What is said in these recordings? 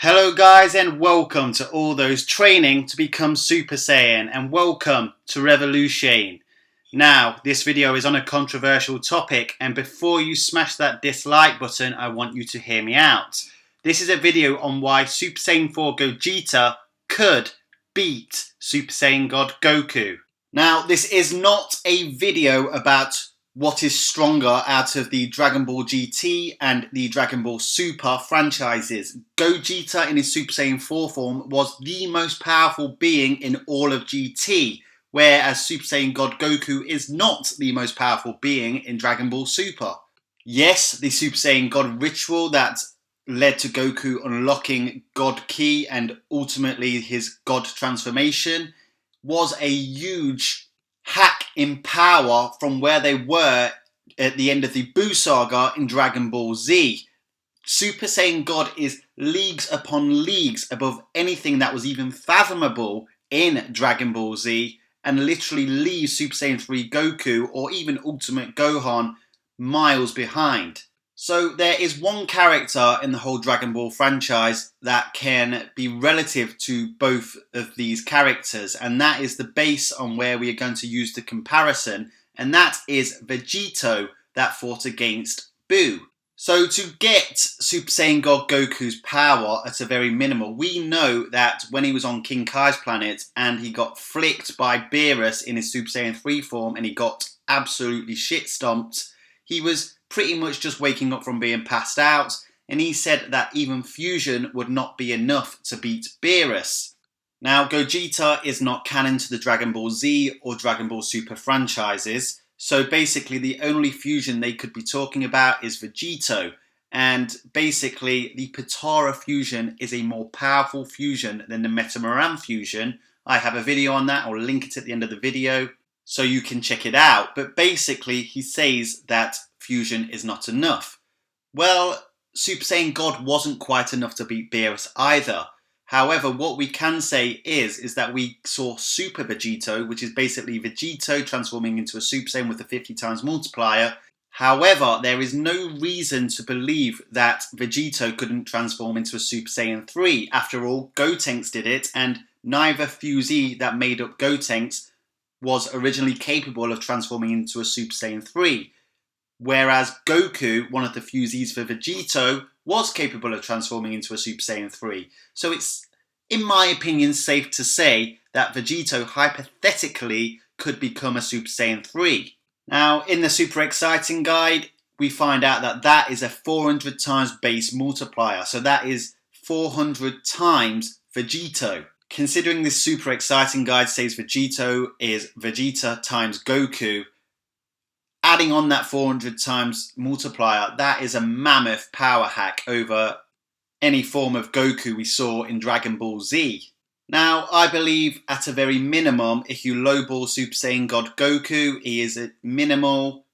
Hello guys and welcome to all those training to become Super Saiyan and welcome to Revolution. Now this video is on a controversial topic and before you smash that dislike button I want you to hear me out. This is a video on why Super Saiyan 4 Gogeta could beat Super Saiyan God Goku. Now this is not a video about what is stronger out of the Dragon Ball GT and the Dragon Ball Super franchises. Gogeta in his Super Saiyan 4 form was the most powerful being in all of GT, whereas Super Saiyan God Goku is not the most powerful being in Dragon Ball Super. Yes, the Super Saiyan God ritual that led to Goku unlocking God Ki and ultimately his God transformation was a huge hack in power from where they were at the end of the Buu saga in Dragon Ball Z. Super Saiyan God is leagues upon leagues above anything that was even fathomable in Dragon Ball Z and literally leaves Super Saiyan 3 Goku or even Ultimate Gohan miles behind. So there is one character in the whole Dragon Ball franchise that can be relative to both of these characters, and that is the base on where we are going to use the comparison, and that is Vegito that fought against Buu. So to get Super Saiyan God Goku's power at a very minimal, we know that when he was on King Kai's planet and he got flicked by Beerus in his Super Saiyan 3 form and he got absolutely shit stomped, he was pretty much just waking up from being passed out, and he said that even fusion would not be enough to beat Beerus. Now, Gogeta is not canon to the Dragon Ball Z or Dragon Ball Super franchises, so basically the only fusion they could be talking about is Vegito, and basically the Potara fusion is a more powerful fusion than the Metamaran fusion. I have a video on that, I'll link it at the end of the video so you can check it out, but basically he says that fusion is not enough. Well, Super Saiyan God wasn't quite enough to beat Beerus either. However, what we can say is that we saw Super Vegito, which is basically Vegito transforming into a Super Saiyan with a 50 times multiplier. However, there is no reason to believe that Vegito couldn't transform into a Super Saiyan 3. After all, Gotenks did it, and neither fusee that made up Gotenks was originally capable of transforming into a Super Saiyan 3. Whereas Goku, one of the fusees for Vegito, was capable of transforming into a Super Saiyan 3. So it's, in my opinion, safe to say that Vegito hypothetically could become a Super Saiyan 3. Now, in the Super Exciting Guide, we find out that that is a 400 times base multiplier. So that is 400 times Vegito. Considering this Super Exciting Guide says Vegito is Vegeta times Goku, adding on that 400 times multiplier, that is a mammoth power hack over any form of Goku we saw in Dragon Ball Z. Now, I believe at a very minimum, if you lowball Super Saiyan God Goku, he is a minimal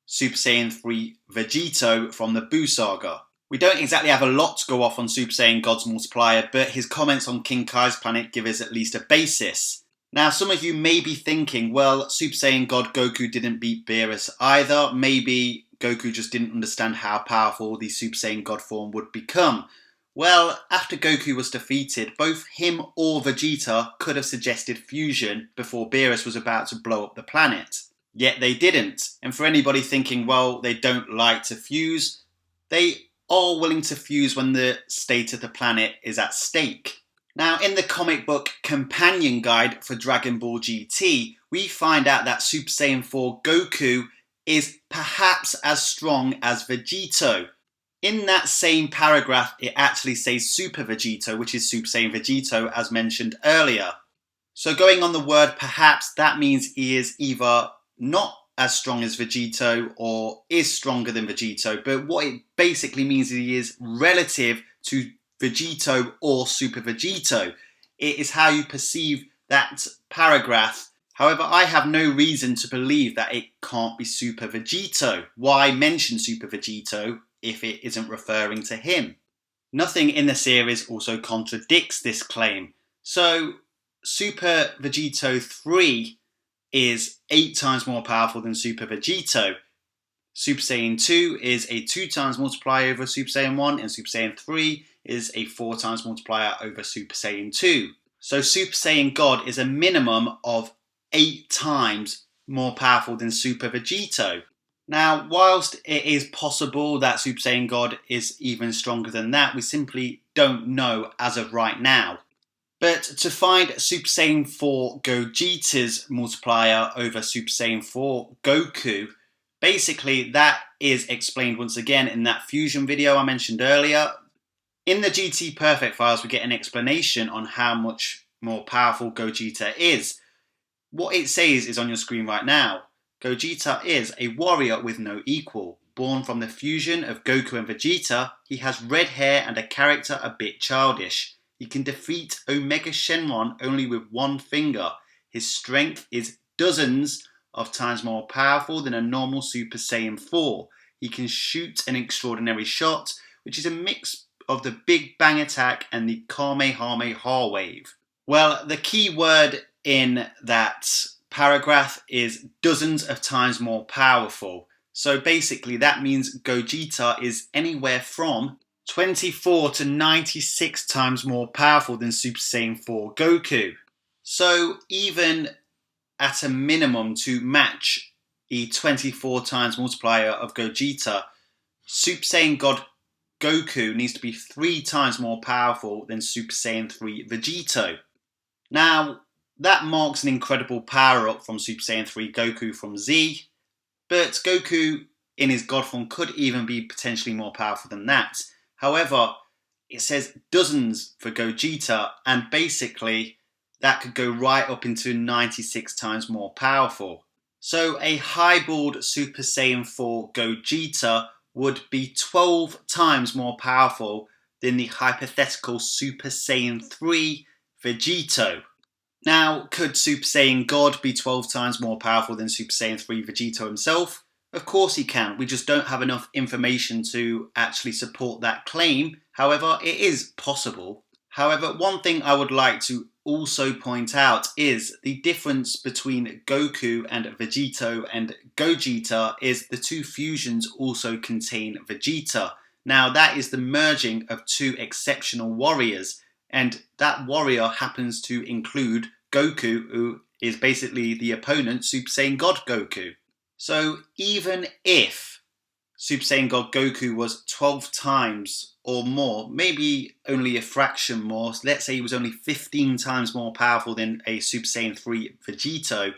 Super Saiyan 3 Vegito from the Buu saga. We don't exactly have a lot to go off on Super Saiyan God's multiplier, but his comments on King Kai's planet give us at least a basis. Now, some of you may be thinking, well, Super Saiyan God Goku didn't beat Beerus either. Maybe Goku just didn't understand how powerful the Super Saiyan God form would become. Well, after Goku was defeated, both him or Vegeta could have suggested fusion before Beerus was about to blow up the planet. Yet they didn't. And for anybody thinking, well, they don't like to fuse, they are willing to fuse when the state of the planet is at stake. Now, in the comic book companion guide for Dragon Ball GT, we find out that Super Saiyan 4 Goku is perhaps as strong as Vegito. In that same paragraph, it actually says Super Vegito, which is Super Saiyan Vegito, as mentioned earlier. So going on the word perhaps, that means he is either not as strong as Vegito or is stronger than Vegito, but what it basically means is he is relative to Vegito or Super Vegito. It is how you perceive that paragraph. However, I have no reason to believe that it can't be Super Vegito. Why mention Super Vegito if it isn't referring to him? Nothing in the series also contradicts this claim. So, Super Vegito 3 is 8 times more powerful than Super Vegito. Super Saiyan 2 is a 2 times multiplier over Super Saiyan 1, and Super Saiyan 3 is a 4 times multiplier over Super Saiyan 2. So Super Saiyan God is a minimum of 8 times more powerful than Super Vegito. Now, whilst it is possible that Super Saiyan God is even stronger than that, we simply don't know as of right now. But to find Super Saiyan 4 Gogeta's multiplier over Super Saiyan 4 Goku, basically that is explained once again in that fusion video I mentioned earlier. In the GT Perfect files, we get an explanation on how much more powerful Gogeta is. What it says is on your screen right now. Gogeta is a warrior with no equal. Born from the fusion of Goku and Vegeta, he has red hair and a character a bit childish. He can defeat Omega Shenron only with one finger. His strength is dozens of times more powerful than a normal Super Saiyan 4. He can shoot an extraordinary shot, which is a mix of the Big Bang Attack and the Kamehameha Wave. Well, the key word in that paragraph is dozens of times more powerful. So basically that means Gogeta is anywhere from 24 to 96 times more powerful than Super Saiyan 4 Goku. So even at a minimum to match the 24 times multiplier of Gogeta, Super Saiyan God Goku needs to be 3 times more powerful than Super Saiyan 3 Vegito. Now, that marks an incredible power-up from Super Saiyan 3 Goku from Z, but Goku in his God form could even be potentially more powerful than that. However, it says dozens for Gogeta, and basically that could go right up into 96 times more powerful. So a highballed Super Saiyan 4 Gogeta would be 12 times more powerful than the hypothetical Super Saiyan 3 Vegito. Now, could Super Saiyan God be 12 times more powerful than Super Saiyan 3 Vegito himself? Of course he can, we just don't have enough information to actually support that claim. However, it is possible. However, one thing I would like to also point out is the difference between Goku and Vegito and Gogeta is the two fusions also contain Vegeta. Now that is the merging of two exceptional warriors, and that warrior happens to include Goku, who is basically the opponent, Super Saiyan God Goku. So even if Super Saiyan God Goku was 12 times or more, maybe only a fraction more, let's say he was only 15 times more powerful than a Super Saiyan 3 Vegito,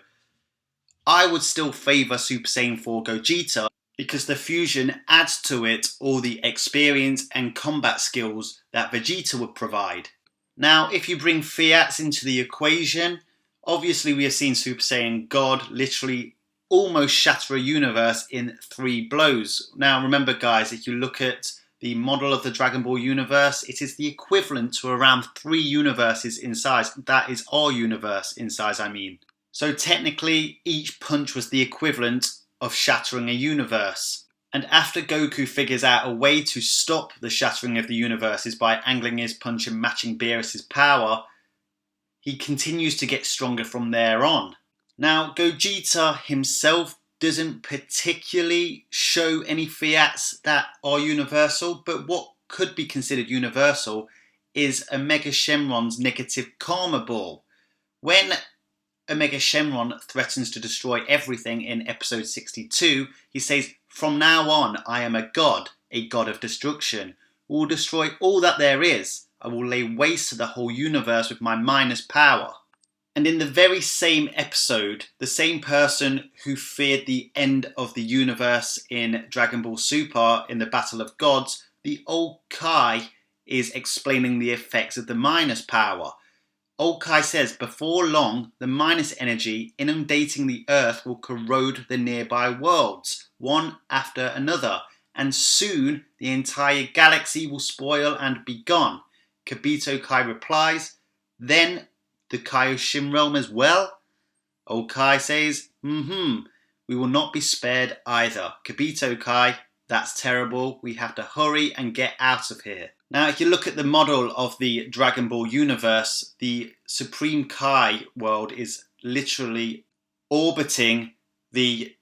I would still favour Super Saiyan 4 Gogeta because the fusion adds to it all the experience and combat skills that Vegeta would provide. Now, if you bring Feats into the equation, obviously we have seen Super Saiyan God literally almost shatter a universe in 3 blows. Now remember guys, if you look at the model of the Dragon Ball universe, it is the equivalent to around 3 universes in size. That is our universe in size, I mean. So technically, each punch was the equivalent of shattering a universe. And after Goku figures out a way to stop the shattering of the universes by angling his punch and matching Beerus' power, he continues to get stronger from there on. Now, Gogeta himself doesn't particularly show any fiats that are universal, but what could be considered universal is Omega Shenron's negative karma ball. When Omega Shenron threatens to destroy everything in episode 62, he says, "From now on, I am a god of destruction. I will destroy all that there is. I will lay waste to the whole universe with my minus power." And in the very same episode, the same person who feared the end of the universe in Dragon Ball Super in the Battle of Gods, the old Kai is explaining the effects of the minus power. Old Kai says, before long, the minus energy inundating the Earth will corrode the nearby worlds, one after another, and soon the entire galaxy will spoil and be gone. Kibito Kai replies, "Then the Kaioshin realm as well?" Old Kai says, "We will not be spared either. Kibito Kai, that's terrible. We have to hurry and get out of here." Now, if you look at the model of the Dragon Ball universe, the Supreme Kai world is literally orbiting the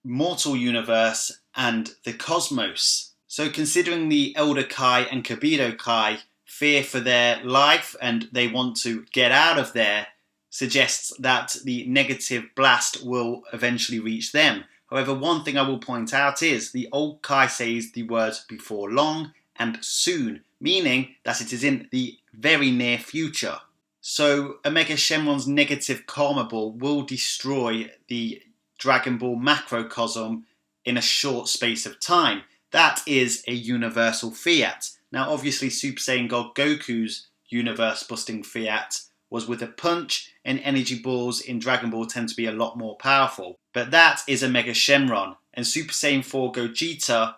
mortal universe and the cosmos. So considering the Elder Kai and Kabuto Kai fear for their life and they want to get out of there, suggests that the negative blast will eventually reach them. However, one thing I will point out is the old Kai says the words before long and soon, meaning that it is in the very near future. So Omega Shenron's negative karma ball will destroy the Dragon Ball macrocosm in a short space of time. That is a universal fiat. Now obviously Super Saiyan God Goku's universe busting fiat was with a punch, and energy balls in Dragon Ball tend to be a lot more powerful. But that is Omega Shenron, and Super Saiyan 4 Gogeta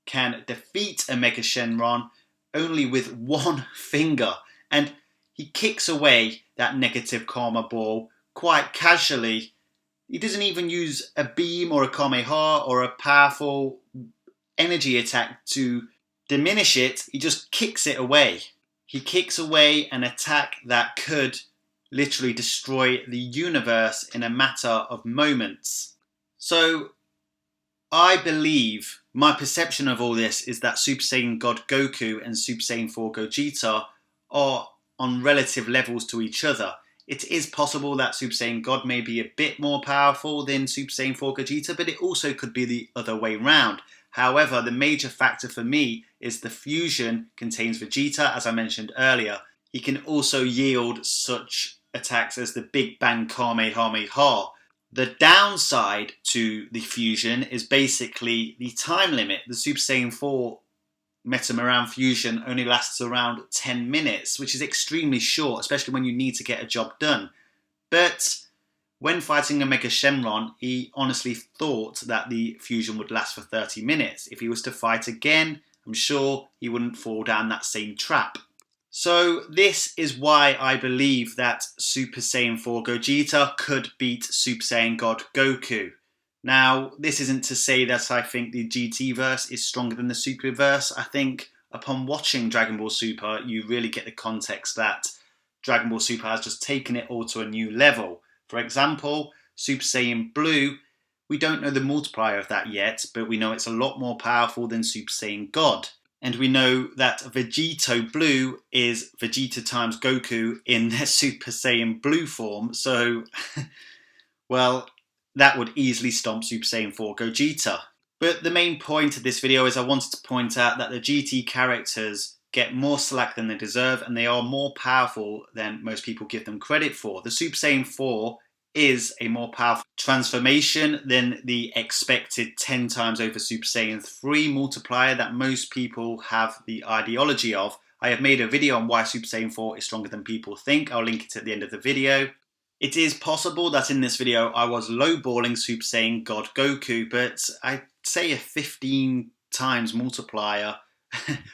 can defeat Omega Shenron only with one finger, and he kicks away that negative karma ball quite casually. He doesn't even use a beam or a Kamehameha or a powerful energy attack to diminish it, he just kicks it away. He kicks away an attack that could literally destroy the universe in a matter of moments. So I believe, my perception of all this is that Super Saiyan God Goku and Super Saiyan 4 Gogeta are on relative levels to each other. It is possible that Super Saiyan God may be a bit more powerful than Super Saiyan 4 Gogeta, but it also could be the other way round. However, the major factor for me is the fusion contains Vegeta, as I mentioned earlier. He can also yield such attacks as the Big Bang Kamehameha. The downside to the fusion is basically the time limit. The Super Saiyan 4 Metamaran fusion only lasts around 10 minutes, which is extremely short, especially when you need to get a job done. But when fighting Omega Shenron, he honestly thought that the fusion would last for 30 minutes. If he was to fight again, I'm sure he wouldn't fall down that same trap. So this is why I believe that Super Saiyan 4 Gogeta could beat Super Saiyan God Goku. Now, this isn't to say that I think the GT-verse is stronger than the Superverse. I think upon watching Dragon Ball Super, you really get the context that Dragon Ball Super has just taken it all to a new level. For example, Super Saiyan Blue, we don't know the multiplier of that yet, but we know it's a lot more powerful than Super Saiyan God. And we know that Vegito Blue is Vegeta times Goku in their Super Saiyan Blue form, so, well, that would easily stomp Super Saiyan 4 Gogeta. But the main point of this video is I wanted to point out that the GT characters get more slack than they deserve, and they are more powerful than most people give them credit for. The Super Saiyan 4 is a more powerful transformation than the expected 10 times over Super Saiyan 3 multiplier that most people have the ideology of. I have made a video on why Super Saiyan 4 is stronger than people think. I'll link it at the end of the video. It is possible that in this video I was lowballing Super Saiyan God Goku, but I'd say a 15 times multiplier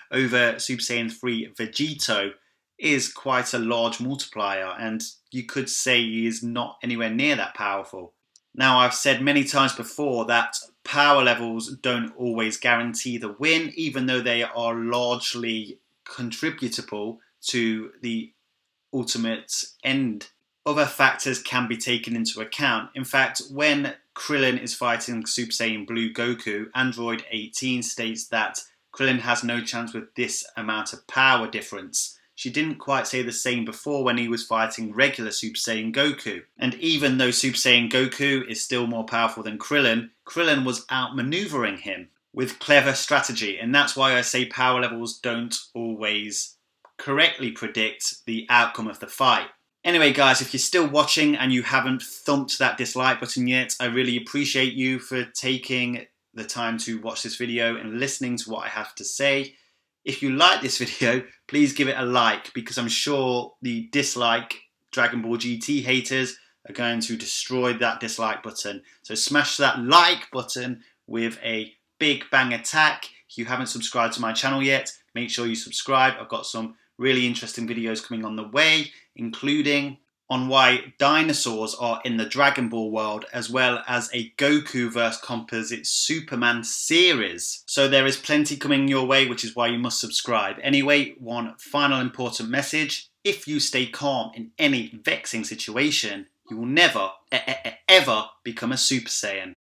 over Super Saiyan 3 Vegito is quite a large multiplier, and you could say he is not anywhere near that powerful. Now, I've said many times before that power levels don't always guarantee the win, even though they are largely contributable to the ultimate end. Other factors can be taken into account. In fact, when Krillin is fighting Super Saiyan Blue Goku, Android 18 states that Krillin has no chance with this amount of power difference. She didn't quite say the same before when he was fighting regular Super Saiyan Goku. And even though Super Saiyan Goku is still more powerful than Krillin, Krillin was outmaneuvering him with clever strategy. And that's why I say power levels don't always correctly predict the outcome of the fight. Anyway guys, if you're still watching and you haven't thumped that dislike button yet, I really appreciate you for taking the time to watch this video and listening to what I have to say. If you like this video, please give it a like, because I'm sure the dislike Dragon Ball GT haters are going to destroy that dislike button. So smash that like button with a big bang attack. If you haven't subscribed to my channel yet, make sure you subscribe. I've got some really interesting videos coming on the way, including on why dinosaurs are in the Dragon Ball world, as well as a Goku vs Composite Superman series. So there is plenty coming your way, which is why you must subscribe. Anyway, one final important message. If you stay calm in any vexing situation, you will never, ever become a Super Saiyan.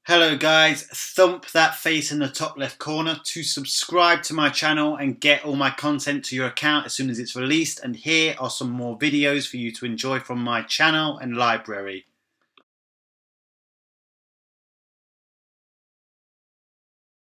Hello guys, thump that face in the top left corner to subscribe to my channel and get all my content to your account as soon as it's released, and here are some more videos for you to enjoy from my channel and library.